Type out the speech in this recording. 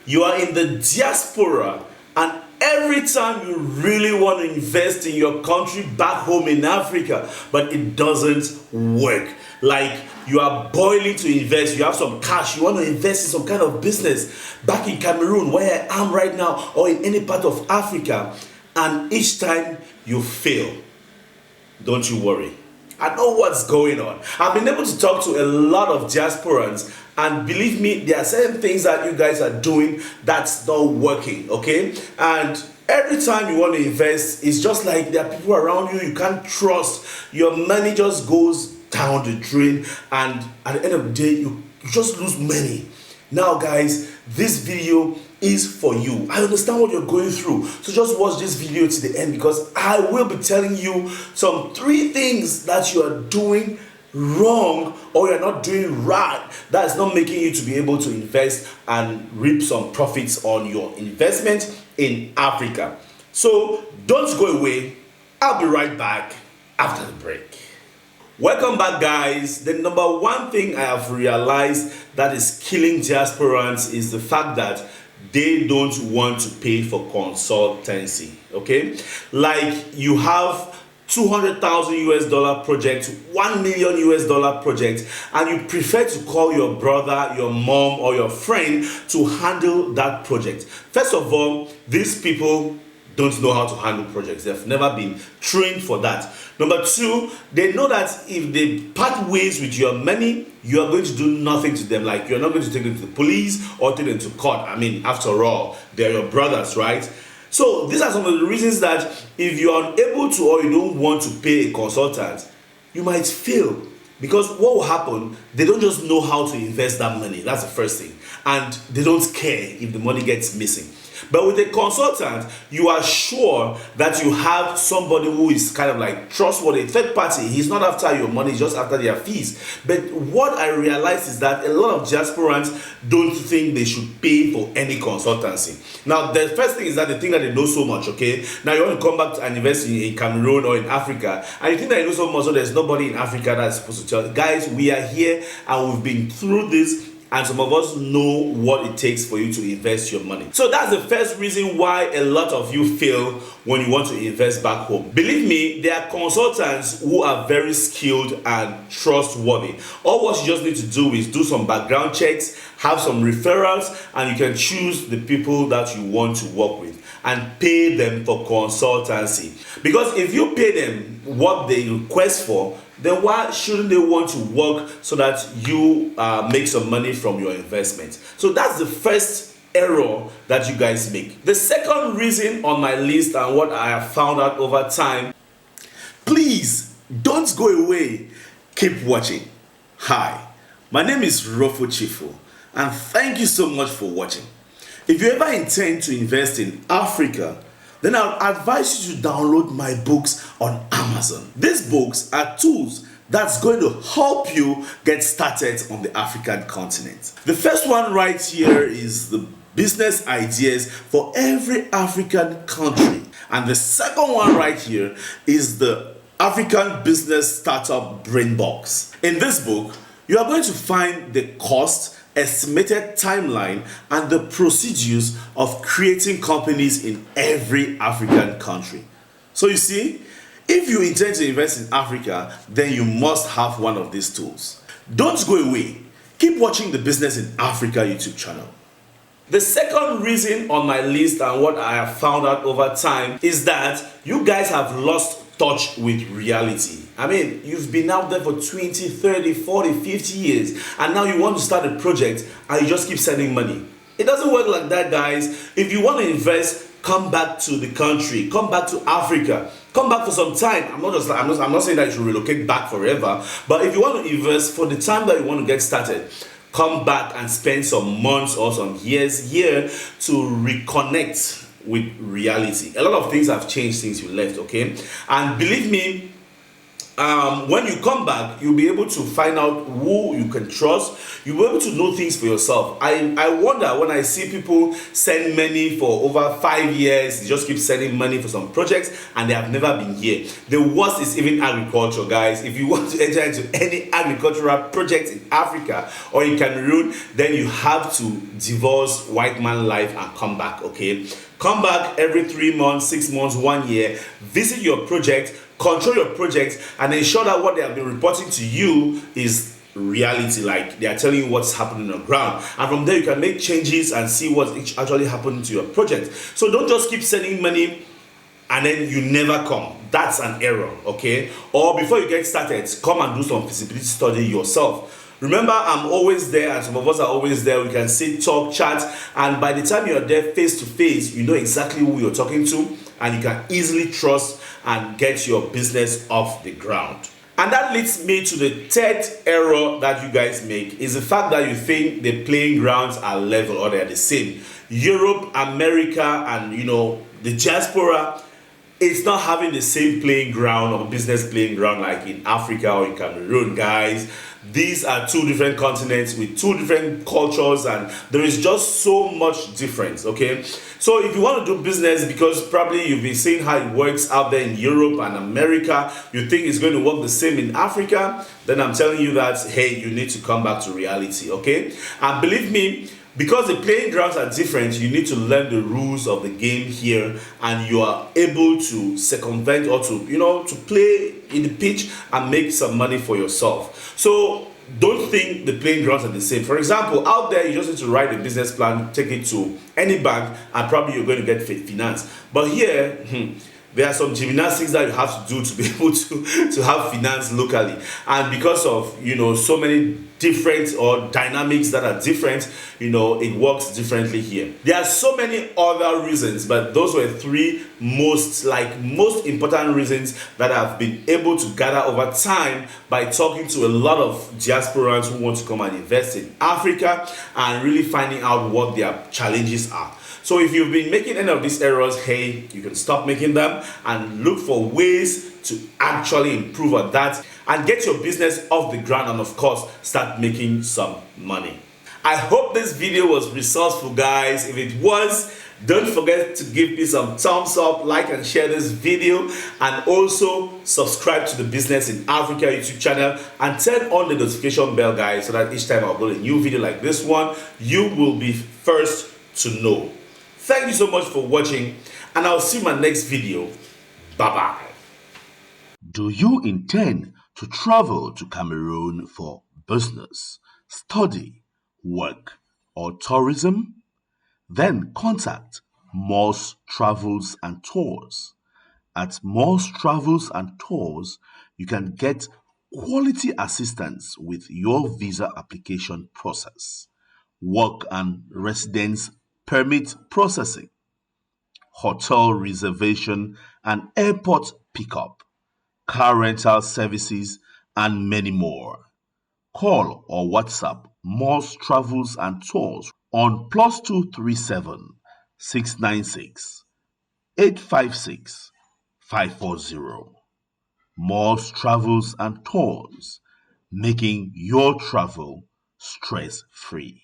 You are in the diaspora, and every time you really want to invest in your country back home in Africa, but it doesn't work. Like you are boiling to invest, you have some cash, you want to invest in some kind of business back in Cameroon, where I am right now, or in any part of Africa, and each time you fail. Don't you worry. I know what's going on. I've been able to talk to a lot of diasporans, and believe me, there are certain things that you guys are doing that's not working, okay? And every time you want to invest, it's just like there are people around you you can't trust. Your money just goes down the drain, and at the end of the day, you just lose money. Now, guys, this video is for you. I understand what you're going through, so just watch this video to the end, because I will be telling you some 3 things that you are doing wrong or you're not doing right that is not making you to be able to invest and reap some profits on your investment in Africa. So don't go away. I'll be right back after the break. Welcome back, guys. The number 1 thing I have realized that is killing diasporans is the fact that they don't want to pay for consultancy. Okay, like you have $200,000 project, $1 million project, and you prefer to call your brother, your mom, or your friend to handle that project. First of all, these people don't know how to handle projects. They've never been trained for that. Number 2, they know that if they part ways with your money, you are going to do nothing to them. Like you're not going to take them to the police or take them to court. I mean, after all, they're your brothers, right? So these are some of the reasons that if you're unable to or you don't want to pay a consultant, you might fail. Because what will happen, they don't just know how to invest that money. That's the first thing. And they don't care if the money gets missing. But with a consultant, you are sure that you have somebody who is kind of like trustworthy, third party. He's not after your money, he's just after their fees. But what I realized is that a lot of diasporans don't think they should pay for any consultancy. Now, the first thing is that they think that they know so much, okay? Now, you want to come back and invest in Cameroon or in Africa, and you think that you know so much, so there's nobody in Africa that's supposed to tell. Guys, we are here and we've been through this, and some of us know what it takes for you to invest your money. So that's the first reason why a lot of you fail when you want to invest back home. Believe me, there are consultants who are very skilled and trustworthy. All what you just need to do is do some background checks, have some referrals, and you can choose the people that you want to work with and pay them for consultancy. Because if you pay them what they request for, then why shouldn't they want to work so that you make some money from your investment? So that's the first error that you guys make. The second reason on my list, and what I have found out over time, please don't go away. Keep watching. Hi, my name is Rofo Chifu, and thank you so much for watching. If you ever intend to invest in Africa, then I'll advise you to download my books on Amazon. These books are tools that's going to help you get started on the African continent. The first one right here is the business ideas for every African country. And the second one right here is the African business startup BRAINBOX. In this book, you are going to find the cost, estimated timeline, and the procedures of creating companies in every African country. So you see, if you intend to invest in Africa, then you must have one of these tools. Don't go away. Keep watching the Business in Africa YouTube channel. The second reason on my list, and what I have found out over time, is that you guys have lost touch with reality. I mean, you've been out there for 20, 30, 40, 50 years, and now you want to start a project and you just keep sending money. It doesn't work like that, guys. If you want to invest, come back to the country, come back to Africa, come back for some time. I'm not saying that you should relocate back forever, but if you want to invest for the time that you want to get started, come back and spend some months or some years here to reconnect with reality. A lot of things have changed since you left, okay? And believe me, when you come back, you'll be able to find out who you can trust. You'll be able to know things for yourself. I wonder when I see people send money for over 5 years, they just keep sending money for some projects and they have never been here. The worst is even agriculture, guys. If you want to enter into any agricultural project in Africa or in Cameroon, then you have to divorce white man life and come back, okay? Come back every 3 months, 6 months, 1 year, visit your project, control your project, and ensure that what they have been reporting to you is reality, like they are telling you what's happening on the ground. And from there you can make changes and see what's actually happening to your project. So don't just keep sending money and then you never come. That's an error, okay? Or before you get started, come and do some feasibility study yourself. Remember, I'm always there, and some of us are always there. We can sit, talk, chat, and by the time you're there face to face, you know exactly who you're talking to, and you can easily trust and get your business off the ground. And that leads me to the third error that you guys make, is the fact that you think the playing grounds are level or they're the same. Europe, America, and the diaspora, it's not having the same playing ground or business playing ground like in Africa or in Cameroon, guys. These are two different continents with two different cultures, and there is just so much difference, okay? So if you want to do business, because probably you've been seeing how it works out there in Europe and America, you think it's going to work the same in Africa, then I'm telling you that, hey, you need to come back to reality, okay? And believe me, because the playing grounds are different, you need to learn the rules of the game here, and you are able to circumvent or to play in the pitch and make some money for yourself. So don't think the playing grounds are the same. For example, out there, you just need to write a business plan, take it to any bank, and probably you're going to get finance. But here, there are some gymnastics that you have to do to be able to have finance locally. And because of so many different or dynamics that are different, it works differently here. There are so many other reasons, but those were three most important reasons that I've been able to gather over time by talking to a lot of diasporans who want to come and invest in Africa and really finding out what their challenges are. So if you've been making any of these errors, hey, you can stop making them and look for ways to actually improve on that and get your business off the ground, and of course, start making some money. I hope this video was resourceful, guys. If it was, don't forget to give me some thumbs up, like and share this video, and also subscribe to the Business in Africa YouTube channel and turn on the notification bell, guys, so that each time I upload a new video like this one, you will be first to know. Thank you so much for watching, and I'll see you in my next video. Bye-bye. Do you intend to travel to Cameroon for business, study, work, or tourism? Then contact Moss Travels and Tours. At Moss Travels and Tours, you can get quality assistance with your visa application process, work and residence permit processing, hotel reservation and airport pickup, car rental services, and many more. Call or WhatsApp Moss Travels and Tours on +237 696 856 540. Moss Travels and Tours, making your travel stress-free.